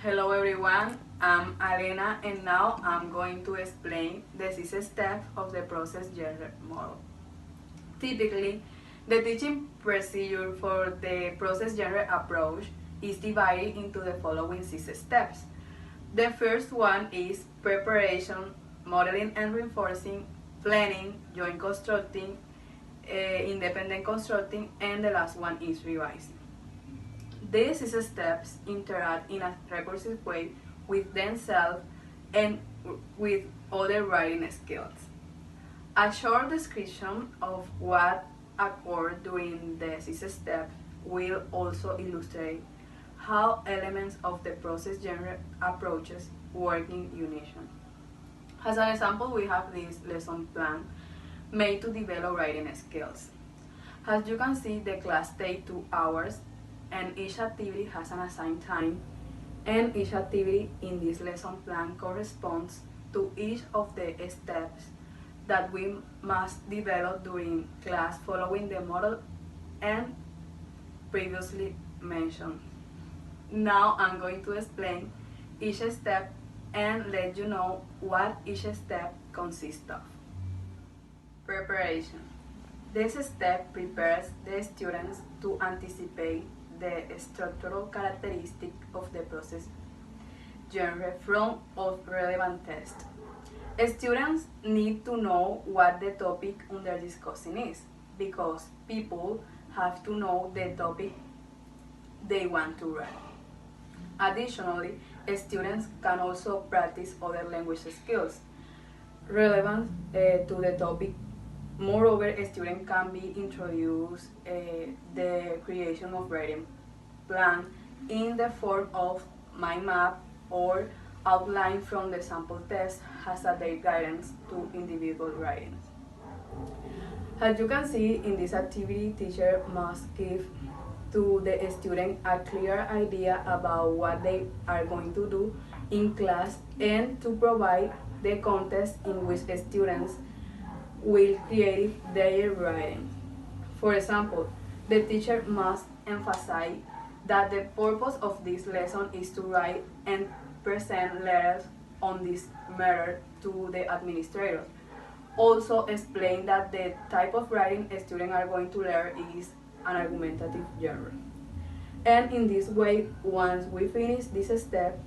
Hello everyone, I'm Alena and now I'm going to explain the 6 steps of the process genre model. Typically, the teaching procedure for the process genre approach is divided into the following 6 steps. The first one is preparation, modeling and reinforcing, planning, joint constructing, independent constructing, and the last one is revising. These steps interact in a recursive way with themselves and with other writing skills. A short description of what occurred during the 6 steps will also illustrate how elements of the process genre approaches work in unison. As an example, we have this lesson plan made to develop writing skills. As you can see, the class takes 2 hours and each activity has an assigned time, and each activity in this lesson plan corresponds to each of the steps that we must develop during class following the model and previously mentioned. Now I'm going to explain each step and let you know what each step consists of. Preparation. This step prepares the students to anticipate the structural characteristic of the process genre from of relevant tests. Students need to know what the topic under discussing is, because people have to know the topic they want to write. Additionally, students can also practice other language skills relevant to the topic. Moreover, a student can be introduced the creation of writing plan in the form of mind map or outline from the sample test as a their guidance to individual writings. As you can see in this activity, teacher must give to the student a clear idea about what they are going to do in class and to provide the context in which the students will create their writing. For example, the teacher must emphasize that the purpose of this lesson is to write and present letters on this matter to the administrator. Also explain that the type of writing students are going to learn is an argumentative genre. And in this way, once we finish this step,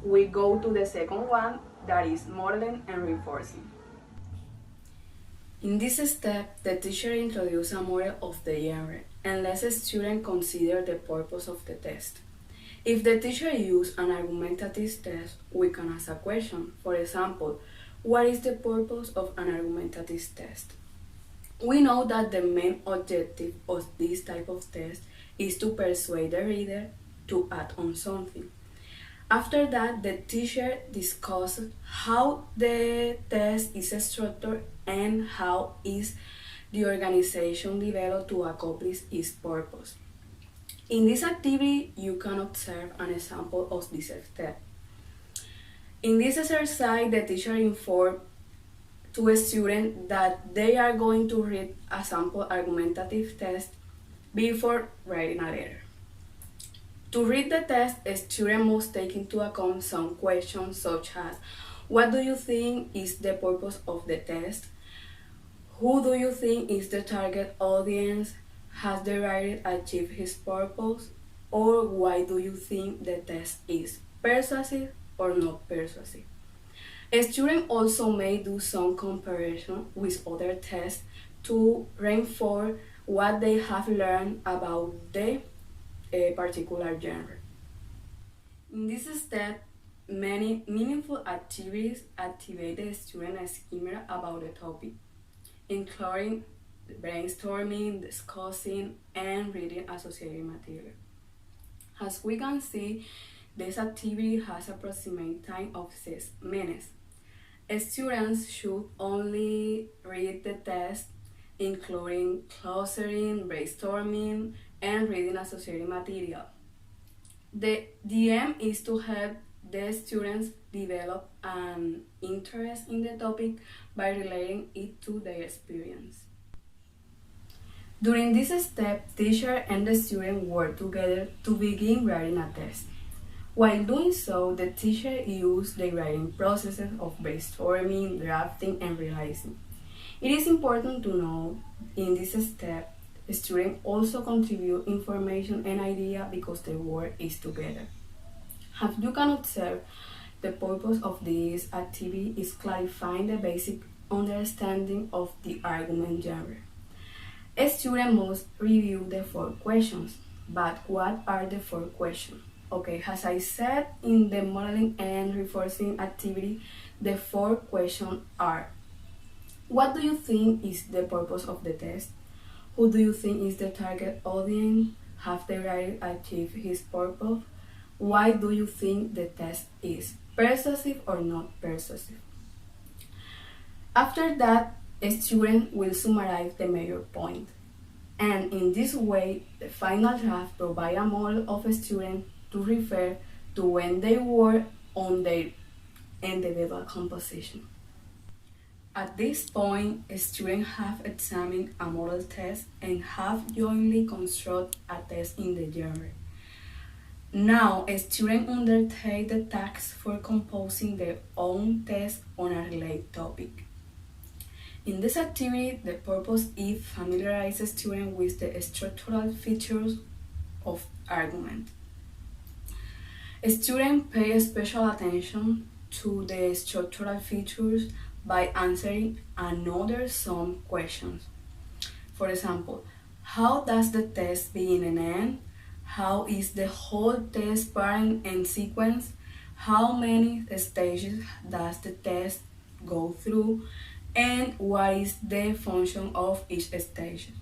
we go to the second one, that is modeling and reinforcing. In this step, the teacher introduces a model of the genre and lets the student consider the purpose of the test. If the teacher uses an argumentative test, we can ask a question. For example, what is the purpose of an argumentative test? We know that the main objective of this type of test is to persuade the reader to act on something. After that, the teacher discusses how the test is structured and how is the organization developed to accomplish its purpose. In this activity, you can observe an example of this step. In this exercise, the teacher informs to a student that they are going to read a sample argumentative test before writing a letter. To read the test, a student must take into account some questions such as, what do you think is the purpose of the test? Who do you think is the target audience? Has the writer achieved his purpose? Or why do you think the test is persuasive or not persuasive? A student also may do some comparison with other tests to reinforce what they have learned about the particular genre. In this step, many meaningful activities activate the student schema about the topic, including brainstorming, discussing, and reading associated material. As we can see, this activity has approximate time of 6 minutes. Students should only read the test, including clustering, brainstorming, and reading associated material. The aim is to help the students develop an interest in the topic by relating it to their experience. During this step, teacher and the student work together to begin writing a test. While doing so, the teacher used the writing processes of brainstorming, drafting, and realizing. It is important to know in this step, students also contribute information and idea because the work is together. As you can observe, the purpose of this activity is clarifying the basic understanding of the argument genre. A student must review the 4 questions, but what are the 4 questions? Okay, as I said in the modeling and reinforcing activity, the 4 questions are: what do you think is the purpose of the test? Who do you think is the target audience? Have the writer achieved his purpose? Why do you think the test is persuasive or not persuasive? After that, a student will summarize the major point. And in this way, the final draft provides a model of a student to refer to when they were on their individual composition. At this point, students have examined a model test and have jointly constructed a test in the genre. Now, a student undertakes the task for composing their own test on a related topic. In this activity, the purpose is familiarize students with the structural features of argument. Students pay special attention to the structural features by answering another some questions. For example, how does the test begin and end? How is the whole test pattern and sequence? How many stages does the test go through? And what is the function of each stage?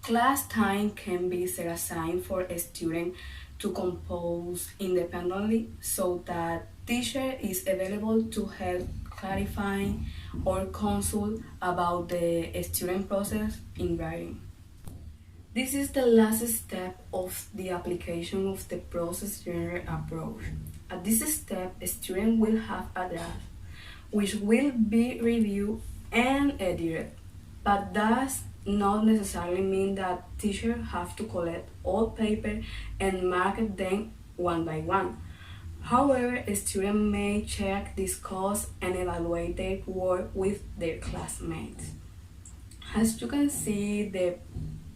Class time can be set aside for a student to compose independently so that teacher is available to help clarifying or consult about the student process in writing. This is the last step of the application of the process genre approach. At this step, a student will have a draft, which will be reviewed and edited, but does not necessarily mean that teachers have to collect all paper and mark them one by one. However, a student may check, discuss, and evaluate their work with their classmates. As you can see, the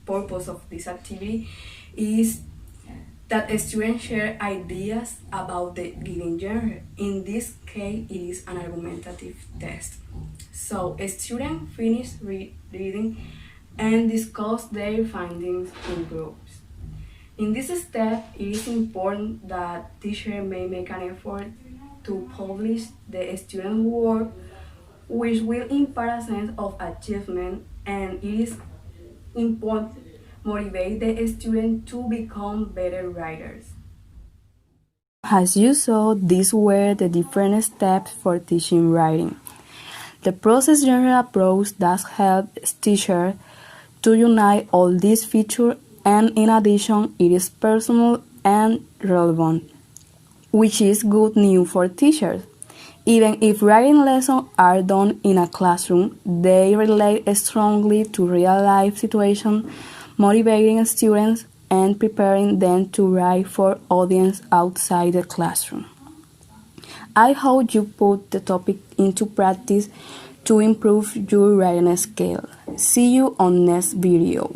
purpose of this activity is that students share ideas about the given genre. In this case, it is an argumentative test. So a student finish reading and discuss their findings in groups. In this step, it is important that teacher may make an effort to publish the student work, which will impart a sense of achievement, and it is important motivate the student to become better writers. As you saw, these were the different steps for teaching writing. The process genre approach does help teachers to unite all these features, and in addition, it is personal and relevant, which is good news for teachers. Even if writing lessons are done in a classroom, they relate strongly to real-life situations, motivating students and preparing them to write for audience outside the classroom. I hope you put the topic into practice to improve your writing skill. See you on next video.